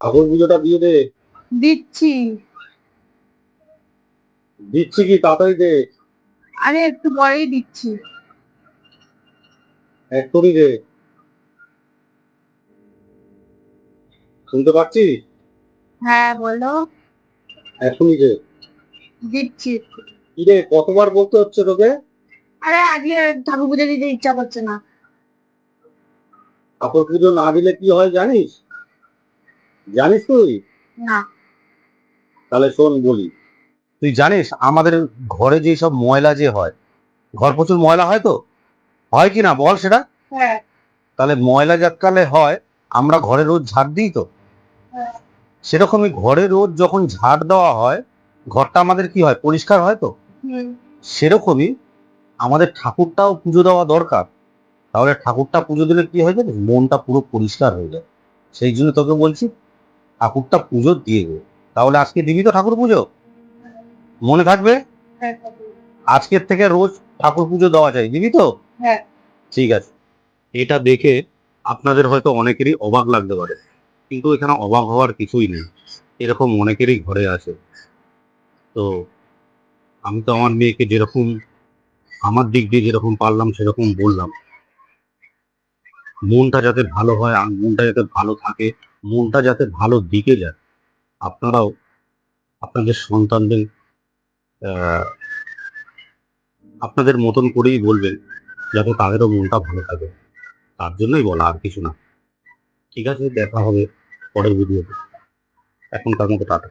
ঠাকুর পুজোটা দিয়ে দে। দিচ্ছি। দিচ্ছি কি, তাড়াতাড়ি দে। আরে একটু পরেই দিচ্ছি। এক্ষুনি দে। শুনতে পাচ্ছিস? হ্যাঁ বলো। এখনই দে। দিচ্ছি। কি রে, কতবার বলতে হচ্ছে তোকে? আরে আজকে ঠাকুর পুজো দিতে ইচ্ছা করছে না। ঠাকুর পুজো না দিলে কি হয় জানিস? জানিস তুই? না। তাহলে শোন বলি। তুই জানিস আমাদের ঘরে যে সব ময়লা যে হয়, ঘর প্রচুর ময়লা হয় তো, হয় কি না বল সেটা? হ্যাঁ। তাহলে ময়লা যাকালে হয়, আমরা ঘরে রোজ ঝাড় দিই তো। হ্যাঁ। সেরকমই ঘরে রোজ যখন ঝাড় দেওয়া হয়, ঘরটা আমাদের কি হয়, পরিষ্কার হয় তো। হুম। সেরকমই আমাদের ঠাকুরটাও পুজো দেওয়া দরকার। তাহলে ঠাকুরটা পুজো দিলে কি হয় জানিস, মনটা পুরো পরিষ্কার হয়ে যায়। সেই জন্য তোকে বলছি, ঠাকুরটা পুজো দিয়ে দে। তাহলে আজকে দিবি তো ঠাকুর পুজো? মনে থাকবে? হ্যাঁ। আজকের থেকে রোজ ঠাকুর পুজো দেওয়া যায়, দিবি তো? হ্যাঁ। ঠিক আছে। এটা দেখে আপনাদের হয়তো অনেকেরই অবাক লাগতে পারে, কিন্তু এখানে অবাক হওয়ার কিছুই নেই। এরকম অনেকেরই ঘরে আছে। তো আমি তো আমার মেয়েকে যেরকম, আমার দিক দিয়ে যেরকম পারলাম সেরকম বললাম। মনটা যাতে ভালো হয়, আর মনটা যাতে ভালো থাকে, মনটা যাতে ভালো দিকে যায়, আপনারাও আপনাদের সন্তানদের আহ, আপনাদের মতন করেই বলবেন, যাতে তাদেরও মনটা ভালো থাকে। তার জন্যই বলা, আর কিছু না। ঠিক আছে, দেখা হবে পরের ভিডিওতে। এখনকার মতো টাটা।